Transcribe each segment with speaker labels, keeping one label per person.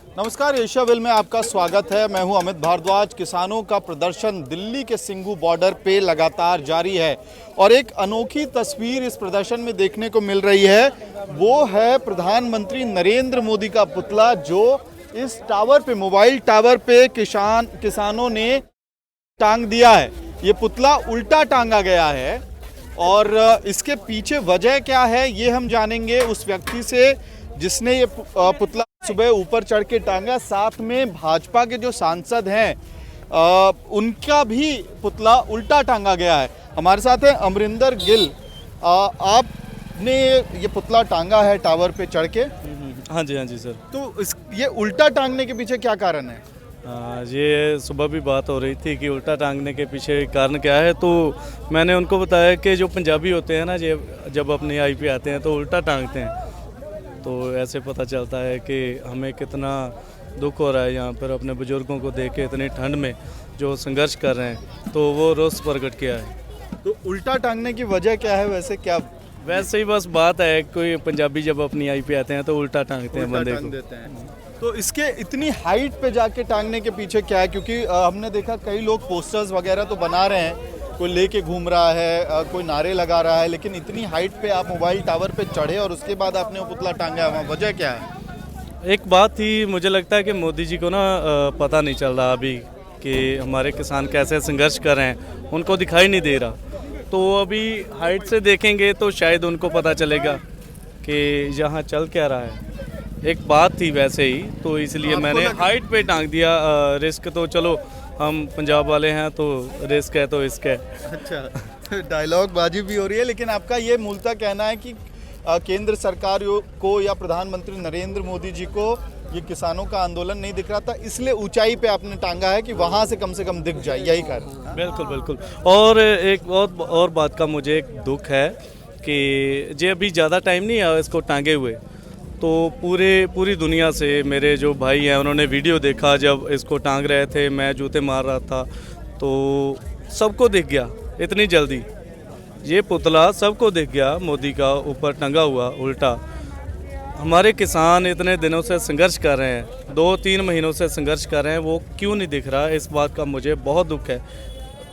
Speaker 1: नमस्कार, एशियाविल में आपका स्वागत है। मैं हूं अमित भारद्वाज। किसानों का प्रदर्शन दिल्ली के सिंघू बॉर्डर पे लगातार जारी है और एक अनोखी तस्वीर इस प्रदर्शन में देखने को मिल रही है। वो है प्रधानमंत्री नरेंद्र मोदी का पुतला, जो इस टावर पे, मोबाइल टावर पे किसानों ने टांग दिया है। ये पुतला उल्टा टांगा गया है और इसके पीछे वजह क्या है ये हम जानेंगे उस व्यक्ति से जिसने ये पुतला सुबह ऊपर चढ़ के टांगा। साथ में भाजपा के जो सांसद हैं उनका भी पुतला उल्टा टांगा गया है। हमारे साथ है अमरिंदर गिल। आपने ये पुतला टांगा है टावर पे चढ़ के?
Speaker 2: हाँ जी सर।
Speaker 1: तो ये उल्टा टांगने के पीछे क्या कारण है?
Speaker 2: ये सुबह भी बात हो रही थी कि उल्टा टांगने के पीछे कारण क्या है, तो मैंने उनको बताया कि जो पंजाबी होते हैं ना, जब अपनी आई पे आते हैं तो उल्टा टांगते हैं। तो ऐसे पता चलता है कि हमें कितना दुख हो रहा है यहाँ पर अपने बुजुर्गों को देख के, इतनी ठंड में जो संघर्ष कर रहे हैं, तो वो रोष प्रकट किया है।
Speaker 1: तो उल्टा टांगने की वजह क्या है वैसे?
Speaker 2: वैसे ही बस बात है, कोई पंजाबी जब अपनी आई पे आते हैं तो उल्टा टांगते हैं बंदे को।
Speaker 1: देते हैं। तो इसके इतनी हाइट पे जाके टांगने के पीछे क्या है? क्योंकि हमने देखा कई लोग पोस्टर्स वगैरह तो बना रहे हैं, कोई लेके घूम रहा है, कोई नारे लगा रहा है, लेकिन इतनी हाइट पे आप मोबाइल टावर पे चढ़े और उसके बाद आपने वो पुतला टांगा है, वजह क्या है?
Speaker 2: एक बात थी, मुझे लगता है कि मोदी जी को ना पता नहीं चल रहा अभी कि हमारे किसान कैसे संघर्ष कर रहे हैं, उनको दिखाई नहीं दे रहा। तो अभी हाइट से देखेंगे तो शायद उनको पता चलेगा कि यहाँ चल क्या रहा है। एक बात थी वैसे ही, तो इसलिए मैंने हाइट पे टांग दिया। रिस्क तो चलो, हम पंजाब वाले हैं तो रिस्क है तो इसका है।
Speaker 1: अच्छा, डायलॉग बाजी भी हो रही है, लेकिन आपका ये मूलतः कहना है कि केंद्र सरकार को या प्रधानमंत्री नरेंद्र मोदी जी को ये किसानों का आंदोलन नहीं दिख रहा था, इसलिए ऊंचाई पे आपने टांगा है कि वहां से कम दिख जाए, यही कारण?
Speaker 2: बिल्कुल। और एक और बात का मुझे एक दुख है कि जे अभी ज़्यादा टाइम नहीं है इसको टांगे हुए, तो पूरी दुनिया से मेरे जो भाई हैं उन्होंने वीडियो देखा जब इसको टांग रहे थे, मैं जूते मार रहा था, तो सबको दिख गया इतनी जल्दी। ये पुतला सबको दिख गया, मोदी का ऊपर टंगा हुआ उल्टा। हमारे किसान इतने दिनों से संघर्ष कर रहे हैं, 2-3 महीनों से संघर्ष कर रहे हैं, वो क्यों नहीं दिख रहा? इस बात का मुझे बहुत दुख है।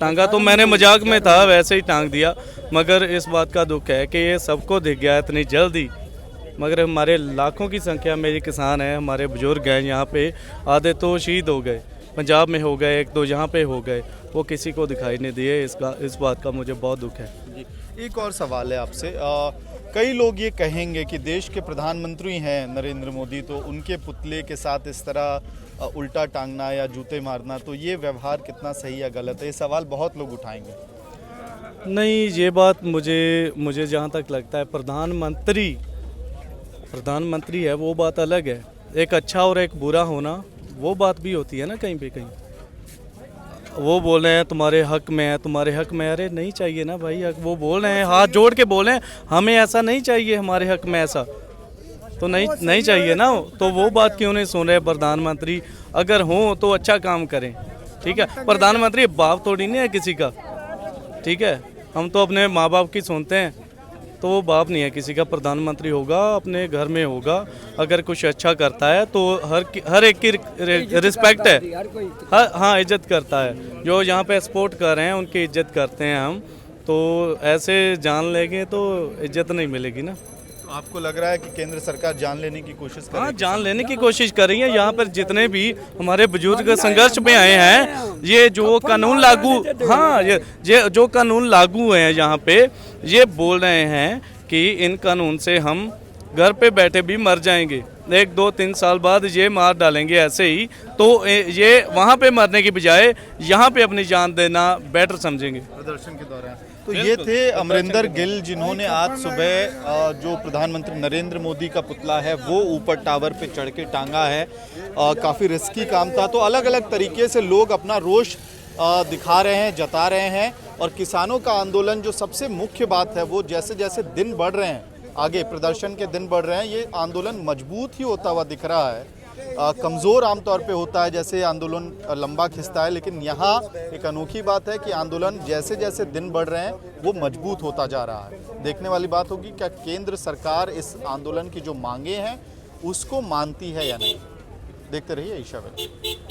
Speaker 2: टांगा तो मैंने मजाक में था, वैसे ही टांग दिया, मगर इस बात का दुख है कि ये सबको दिख गया इतनी जल्दी। मगर हमारे लाखों की संख्या में ये किसान हैं, हमारे बुजुर्ग हैं यहाँ पे, आधे तो शहीद हो गए, पंजाब में हो गए, 1-2 यहाँ पे हो गए, वो किसी को दिखाई नहीं दिए। इस बात का मुझे बहुत दुख है।
Speaker 1: जी, एक और सवाल है आपसे। कई लोग ये कहेंगे कि देश के प्रधानमंत्री हैं नरेंद्र मोदी, तो उनके पुतले के साथ इस तरह उल्टा टांगना या जूते मारना, तो ये व्यवहार कितना सही या गलत है? ये सवाल बहुत लोग उठाएंगे।
Speaker 2: नहीं, ये बात मुझे जहाँ तक लगता है, प्रधानमंत्री है वो बात अलग है, एक अच्छा और एक बुरा होना वो बात भी होती है ना। कहीं पे कहीं वो बोल रहे हैं तुम्हारे हक में है, तुम्हारे हक में, अरे नहीं चाहिए ना भाई हक। वो बोल रहे हैं, हाथ जोड़ के बोल रहे हैं हमें ऐसा नहीं चाहिए, हमारे हक में ऐसा तो नहीं चाहिए ना। तो वो बात क्यों नहीं सुन रहे प्रधानमंत्री? अगर हो तो अच्छा काम करें, ठीक है। प्रधानमंत्री बाप थोड़ी नहीं है किसी का, ठीक है। हम तो अपने माँ बाप की सुनते हैं, तो वो बाप नहीं है किसी का। प्रधानमंत्री होगा अपने घर में होगा, अगर कुछ अच्छा करता है तो हर एक की रिस्पेक्ट है, हाँ इज्जत करता है। जो यहाँ पे सपोर्ट कर रहे हैं उनकी इज्जत करते हैं हम, तो ऐसे जान लेंगे तो इज्जत नहीं मिलेगी ना।
Speaker 1: तो आपको लग रहा है कि केंद्र सरकार जान लेने की कोशिश कर रही है?
Speaker 2: हाँ, जान लेने की कोशिश कर रही है। यहाँ पर जितने भी हमारे बुजुर्ग संघर्ष में आए हैं, ये जो कानून लागू, हाँ ये जो कानून लागू हुए हैं यहाँ पे, ये बोल रहे हैं कि इन कानून से हम घर पे बैठे भी मर जाएंगे, 1-2-3 साल बाद ये मार डालेंगे ऐसे ही। तो ये वहाँ पे मरने की बजाय यहाँ पे अपनी जान देना बेटर समझेंगे
Speaker 1: प्रदर्शन के दौरान। तो ये थे अमरिंदर गिल, जिन्होंने आज सुबह जो प्रधानमंत्री नरेंद्र मोदी का पुतला है वो ऊपर टावर पे चढ़ के टांगा है। काफ़ी रिस्की काम था, तो अलग अलग तरीके से लोग अपना रोष दिखा रहे हैं, जता रहे हैं। और किसानों का आंदोलन जो सबसे मुख्य बात है, वो जैसे जैसे दिन बढ़ रहे हैं, आगे प्रदर्शन के दिन बढ़ रहे हैं, ये आंदोलन मजबूत ही होता हुआ दिख रहा है। कमज़ोर आमतौर पे होता है जैसे आंदोलन लंबा खिंचता है, लेकिन यहाँ एक अनोखी बात है कि आंदोलन जैसे जैसे दिन बढ़ रहे हैं वो मजबूत होता जा रहा है। देखने वाली बात होगी क्या केंद्र सरकार इस आंदोलन की जो मांगे हैं उसको मानती है या नहीं। देखते रहिए ईशा वैली।